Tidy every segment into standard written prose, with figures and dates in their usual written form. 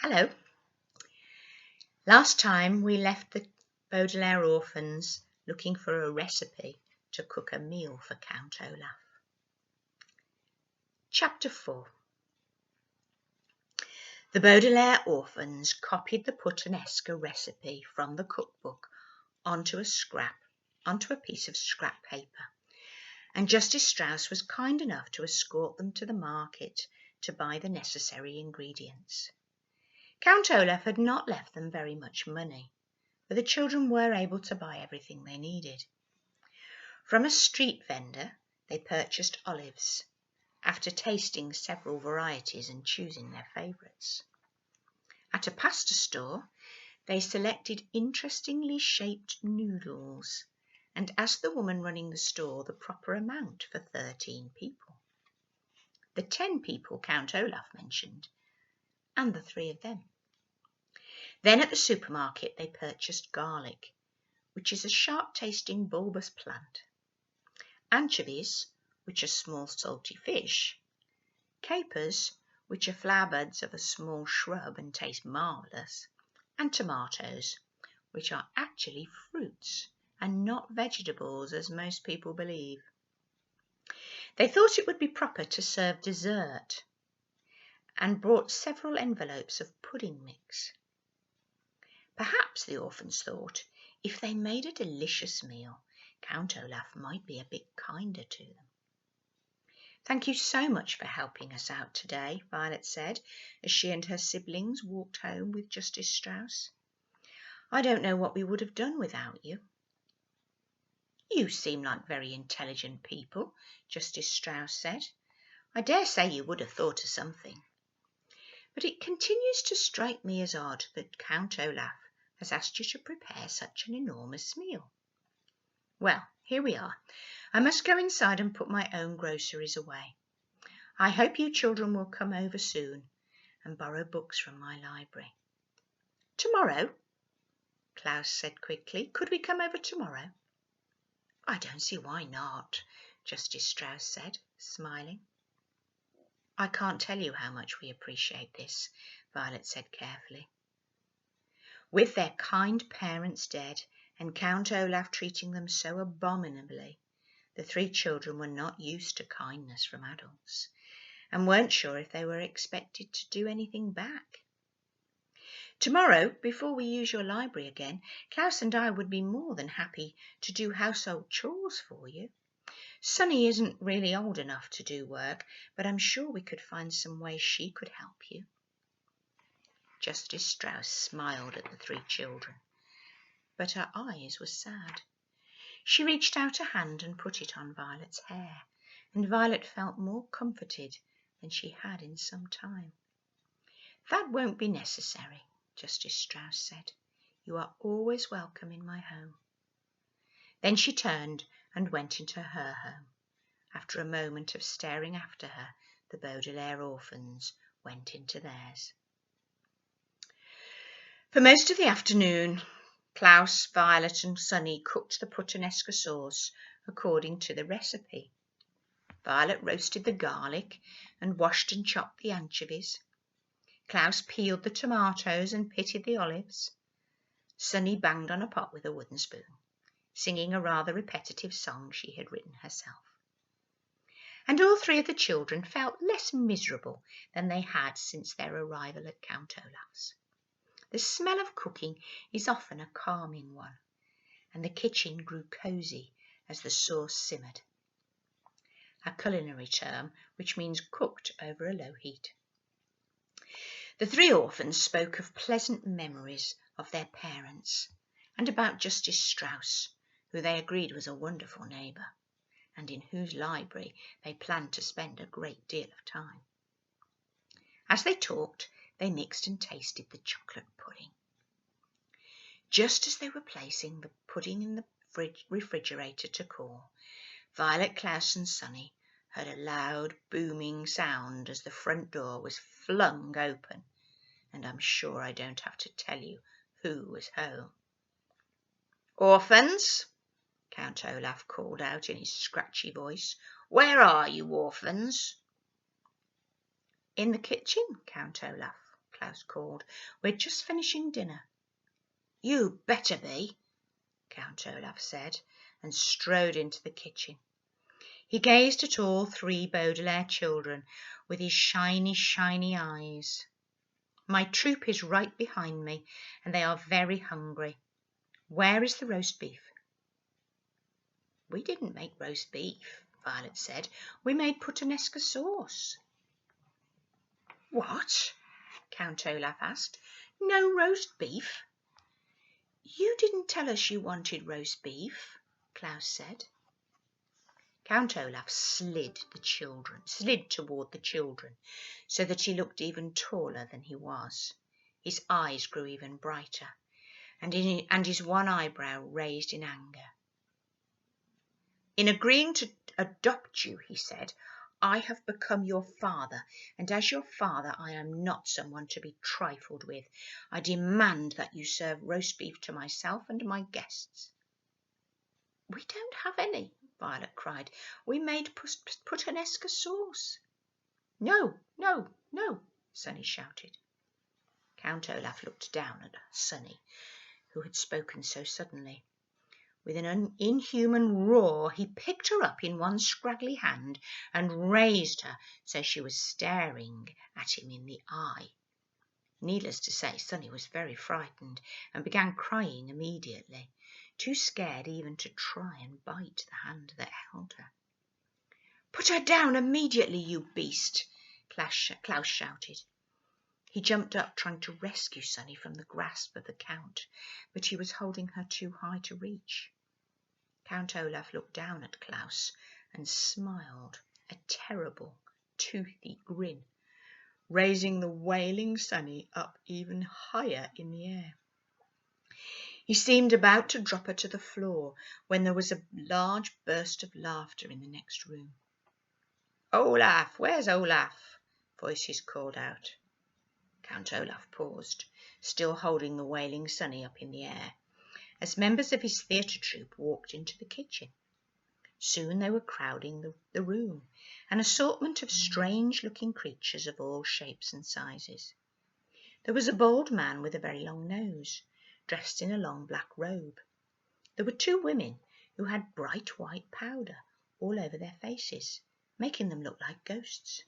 Hello. Last time we left the Baudelaire orphans looking for a recipe to cook a meal for Count Olaf. Chapter 4. The Baudelaire orphans copied the puttanesca recipe from the cookbook onto a piece of scrap paper, and Justice Strauss was kind enough to escort them to the market to buy the necessary ingredients. Count Olaf had not left them very much money, but the children were able to buy everything they needed. From a street vendor, they purchased olives, after tasting several varieties and choosing their favourites. At a pasta store, they selected interestingly shaped noodles and asked the woman running the store the proper amount for 13 people. The 10 people Count Olaf mentioned, and the 3 of them. Then at the supermarket they purchased garlic, which is a sharp-tasting bulbous plant, anchovies, which are small salty fish, capers, which are flower buds of a small shrub and taste marvellous, and tomatoes, which are actually fruits and not vegetables as most people believe. They thought it would be proper to serve dessert and brought several envelopes of pudding mix. Perhaps, the orphans thought, if they made a delicious meal, Count Olaf might be a bit kinder to them. "Thank you so much for helping us out today," Violet said, as she and her siblings walked home with Justice Strauss. "I don't know what we would have done without you." "You seem like very intelligent people," Justice Strauss said. "I dare say you would have thought of something. But it continues to strike me as odd that Count Olaf has asked you to prepare such an enormous meal. Well, here we are. I must go inside and put my own groceries away. I hope you children will come over soon and borrow books from my library." "Tomorrow?" Klaus said quickly. "Could we come over tomorrow?" "I don't see why not," Justice Strauss said, smiling. "I can't tell you how much we appreciate this," Violet said carefully. With their kind parents dead and Count Olaf treating them so abominably, the 3 children were not used to kindness from adults and weren't sure if they were expected to do anything back. "Tomorrow, before we use your library again, Klaus and I would be more than happy to do household chores for you. Sunny isn't really old enough to do work, but I'm sure we could find some way she could help you." Justice Strauss smiled at the 3 children, but her eyes were sad. She reached out a hand and put it on Violet's hair, and Violet felt more comforted than she had in some time. "That won't be necessary," Justice Strauss said. "You are always welcome in my home." Then she turned and went into her home. After a moment of staring after her, the Baudelaire orphans went into theirs. For most of the afternoon, Klaus, Violet and Sunny cooked the puttanesca sauce according to the recipe. Violet roasted the garlic and washed and chopped the anchovies. Klaus peeled the tomatoes and pitted the olives. Sunny banged on a pot with a wooden spoon, singing a rather repetitive song she had written herself. And all 3 of the children felt less miserable than they had since their arrival at Count Olaf's. The smell of cooking is often a calming one, and the kitchen grew cosy as the sauce simmered, a culinary term which means cooked over a low heat. The 3 orphans spoke of pleasant memories of their parents and about Justice Strauss, who they agreed was a wonderful neighbour, and in whose library they planned to spend a great deal of time. As they talked, they mixed and tasted the chocolate pudding. Just as they were placing the pudding in the refrigerator to cool, Violet, Klaus and Sunny heard a loud booming sound as the front door was flung open, and I'm sure I don't have to tell you who was home. "Orphans," Count Olaf called out in his scratchy voice. "Where are you, orphans?" "In the kitchen, Count Olaf," Klaus called. "We're just finishing dinner." "You better be," Count Olaf said, and strode into the kitchen. He gazed at all three Baudelaire children with his shiny, shiny eyes. "My troop is right behind me, and they are very hungry. Where is the roast beef?" "We didn't make roast beef," Violet said. "We made puttanesca sauce." "What?" Count Olaf asked. "No roast beef?" "You didn't tell us you wanted roast beef," Klaus said. Count Olaf slid toward the children, so that he looked even taller than he was. His eyes grew even brighter, and his one eyebrow raised in anger. "In agreeing to adopt you," he said, "I have become your father, and as your father I am not someone to be trifled with. I demand that you serve roast beef to myself and my guests." "We don't have any," Violet cried. "We made puttanesca sauce." "No, no, no," Sonny shouted. Count Olaf looked down at Sonny, who had spoken so suddenly. With an inhuman roar, he picked her up in one scraggly hand and raised her so she was staring at him in the eye. Needless to say, Sonny was very frightened and began crying immediately, too scared even to try and bite the hand that held her. "Put her down immediately, you beast!" Klaus shouted. He jumped up, trying to rescue Sonny from the grasp of the Count, but he was holding her too high to reach. Count Olaf looked down at Klaus and smiled a terrible, toothy grin, raising the wailing Sonny up even higher in the air. He seemed about to drop her to the floor when there was a large burst of laughter in the next room. "Olaf, where's Olaf?" voices called out. Count Olaf paused, still holding the wailing Sonny up in the air, as members of his theatre troupe walked into the kitchen. Soon they were crowding the room, an assortment of strange-looking creatures of all shapes and sizes. There was a bald man with a very long nose, dressed in a long black robe. There were two women who had bright white powder all over their faces, making them look like ghosts.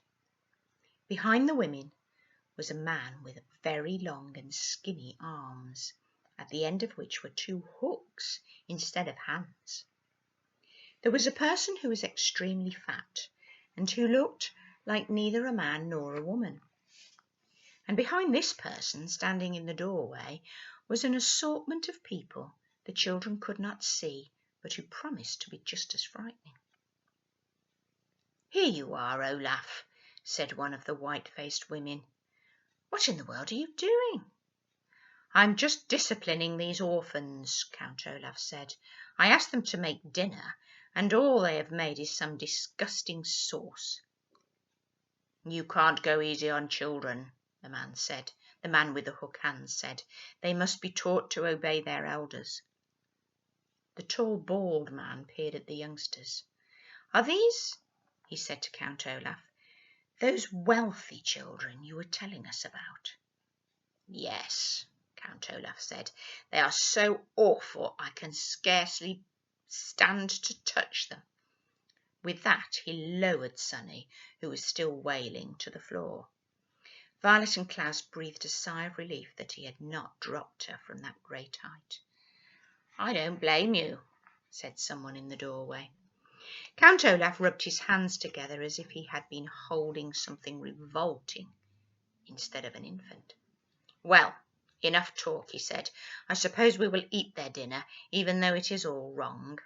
Behind the women was a man with very long and skinny arms, at the end of which were two hooks instead of hands. There was a person who was extremely fat and who looked like neither a man nor a woman. And behind this person, standing in the doorway, was an assortment of people the children could not see, but who promised to be just as frightening. "Here you are, Olaf," said one of the white-faced women. "What in the world are you doing?" "I'm just disciplining these orphans," Count Olaf said. "I asked them to make dinner, and all they have made is some disgusting sauce." "You can't go easy on children," the man with the hook hands said. "They must be taught to obey their elders." The tall, bald man peered at the youngsters. "Are these," he said to Count Olaf, "those wealthy children you were telling us about?" "Yes," Count Olaf said. "They are so awful I can scarcely stand to touch them." With that he lowered Sonny, who was still wailing, to the floor. Violet and Klaus breathed a sigh of relief that he had not dropped her from that great height. "I don't blame you," said someone in the doorway. Count Olaf rubbed his hands together as if he had been holding something revolting instead of an infant. "Well, enough talk," he said. "I suppose we will eat their dinner, even though it is all wrong.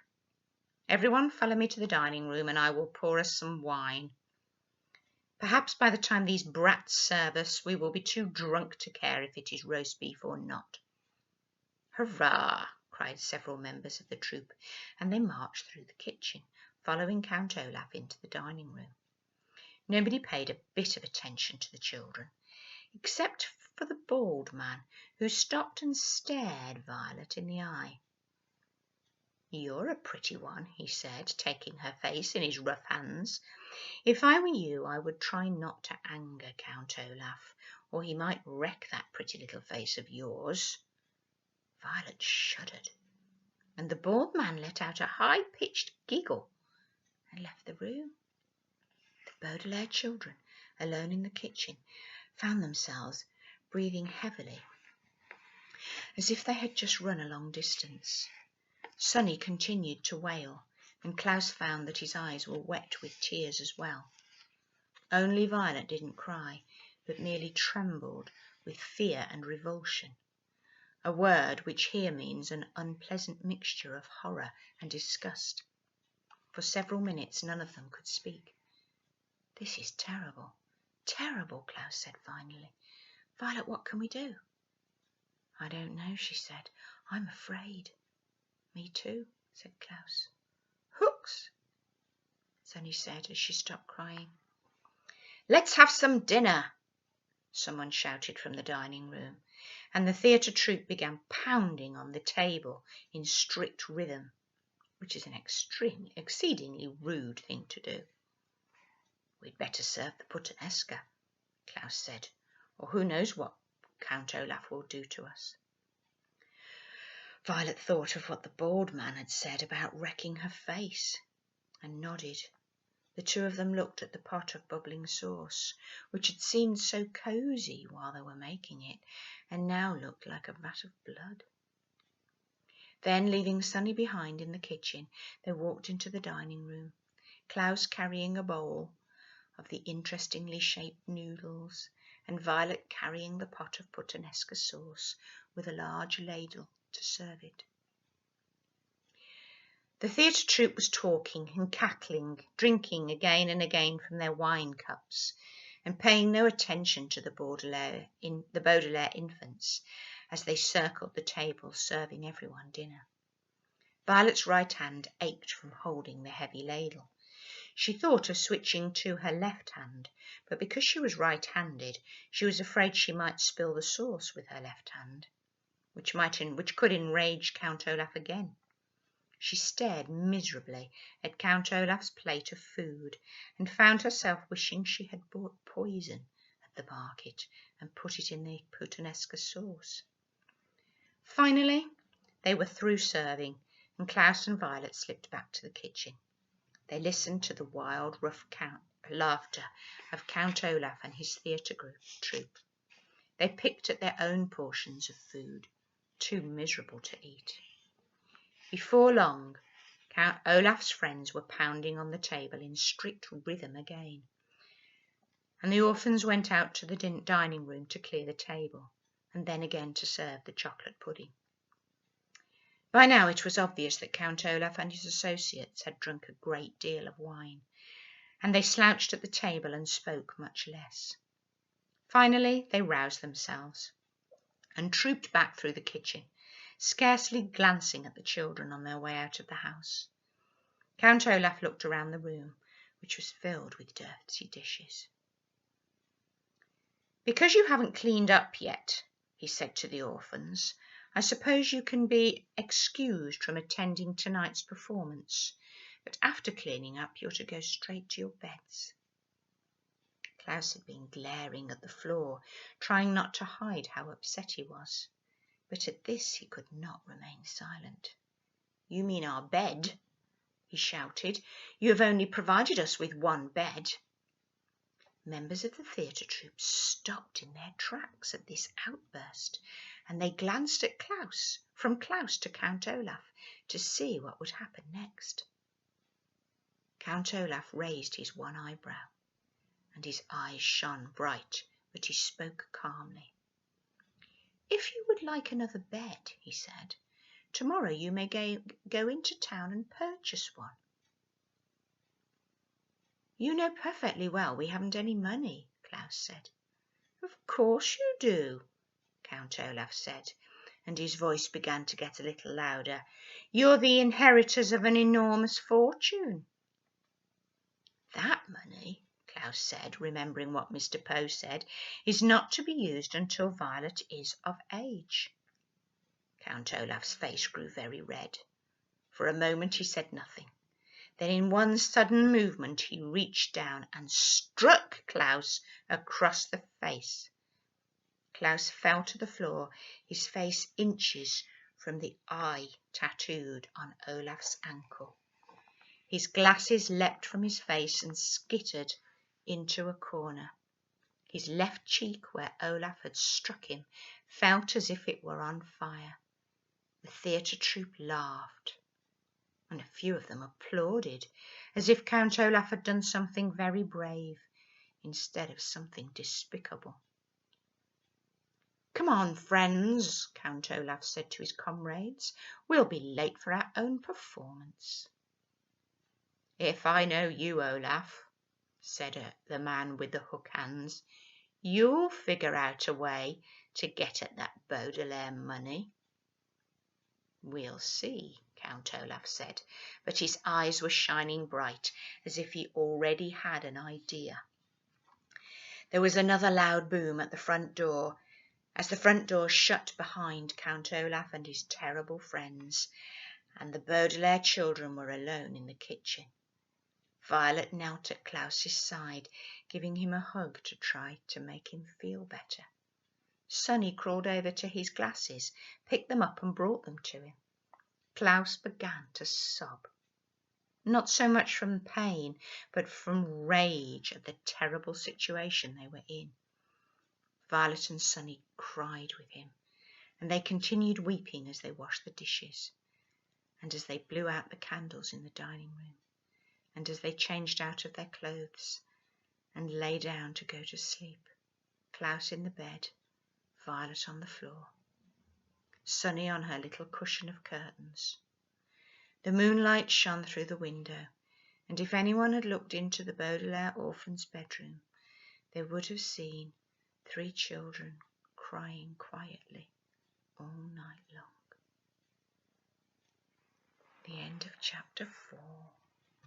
Everyone follow me to the dining room, and I will pour us some wine. Perhaps by the time these brats serve us, we will be too drunk to care if it is roast beef or not." "Hurrah!" cried several members of the troupe, and they marched through the kitchen, following Count Olaf into the dining room. Nobody paid a bit of attention to the children, except for the bald man, who stopped and stared Violet in the eye. "You're a pretty one," he said, taking her face in his rough hands. "If I were you, I would try not to anger Count Olaf, or he might wreck that pretty little face of yours." Violet shuddered, and the bald man let out a high-pitched giggle and left the room. The Baudelaire children, alone in the kitchen, found themselves breathing heavily, as if they had just run a long distance. Sonny continued to wail, and Klaus found that his eyes were wet with tears as well. Only Violet didn't cry, but merely trembled with fear and revulsion, a word which here means an unpleasant mixture of horror and disgust. For several minutes none of them could speak. "This is terrible, terrible," Klaus said finally. "Violet, what can we do?" "I don't know," she said. "I'm afraid." "Me too," said Klaus. "Hooks," Sonny said as she stopped crying. "Let's have some dinner," someone shouted from the dining room, and the theatre troupe began pounding on the table in strict rhythm, which is an exceedingly rude thing to do. "We'd better serve the puttanesca," Klaus said, "or who knows what Count Olaf will do to us." Violet thought of what the bald man had said about wrecking her face, and nodded. The two of them looked at the pot of bubbling sauce, which had seemed so cosy while they were making it, and now looked like a vat of blood. Then, leaving Sonny behind in the kitchen, they walked into the dining room, Klaus carrying a bowl of the interestingly shaped noodles, and Violet carrying the pot of puttanesca sauce with a large ladle to serve it. The theatre troupe was talking and cackling, drinking again and again from their wine cups, and paying no attention to the Baudelaire infants as they circled the table, serving everyone dinner. Violet's right hand ached from holding the heavy ladle. She thought of switching to her left hand, but because she was right-handed, she was afraid she might spill the sauce with her left hand, which could enrage Count Olaf again. She stared miserably at Count Olaf's plate of food, and found herself wishing she had bought poison at the market and put it in the puttanesca sauce. Finally, they were through serving, and Klaus and Violet slipped back to the kitchen. They listened to the wild, rough laughter of Count Olaf and his theatre troupe. They picked at their own portions of food, too miserable to eat. Before long, Count Olaf's friends were pounding on the table in strict rhythm again, and the orphans went out to the dining room to clear the table, and then again to serve the chocolate pudding. By now it was obvious that Count Olaf and his associates had drunk a great deal of wine, and they slouched at the table and spoke much less. Finally they roused themselves and trooped back through the kitchen, scarcely glancing at the children on their way out of the house. Count Olaf looked around the room, which was filled with dirty dishes. "Because you haven't cleaned up yet," he said to the orphans, "I suppose you can be excused from attending tonight's performance, but after cleaning up you're to go straight to your beds." Klaus had been glaring at the floor, trying not to hide how upset he was. But at this he could not remain silent. "You mean our bed?" he shouted. "You have only provided us with one bed." Members of the theatre troupe stopped in their tracks at this outburst, and they glanced at Klaus, from Klaus to Count Olaf, to see what would happen next. Count Olaf raised his one eyebrow, and his eyes shone bright, but he spoke calmly. "If you would like another bed," he said, "tomorrow you may go into town and purchase one." "You know perfectly well we haven't any money," Klaus said. "Of course you do," Count Olaf said, and his voice began to get a little louder. "You're the inheritors of an enormous fortune." "That money," Klaus said, remembering what Mr. Poe said, "is not to be used until Violet is of age." Count Olaf's face grew very red. For a moment he said nothing. Then in one sudden movement he reached down and struck Klaus across the face. Klaus fell to the floor, his face inches from the eye tattooed on Olaf's ankle. His glasses leapt from his face and skittered into a corner. His left cheek, where Olaf had struck him, felt as if it were on fire. The theatre troupe laughed, and a few of them applauded, as if Count Olaf had done something very brave instead of something despicable. "Come on, friends," Count Olaf said to his comrades. "We'll be late for our own performance." "If I know you, Olaf," said the man with the hook hands, "you'll figure out a way to get at that Baudelaire money." "We'll see," Count Olaf said, but his eyes were shining bright, as if he already had an idea. There was another loud boom at the front door, as the front door shut behind Count Olaf and his terrible friends, and the Baudelaire children were alone in the kitchen. Violet knelt at Klaus's side, giving him a hug to try to make him feel better. Sonny crawled over to his glasses, picked them up and brought them to him. Klaus began to sob, not so much from pain, but from rage at the terrible situation they were in. Violet and Sonny cried with him, and they continued weeping as they washed the dishes, and as they blew out the candles in the dining room, and as they changed out of their clothes and lay down to go to sleep. Klaus in the bed, Violet on the floor, Sonny on her little cushion of curtains. The moonlight shone through the window, and if anyone had looked into the Baudelaire orphan's bedroom, they would have seen 3 children crying quietly all night long. The end of chapter 4.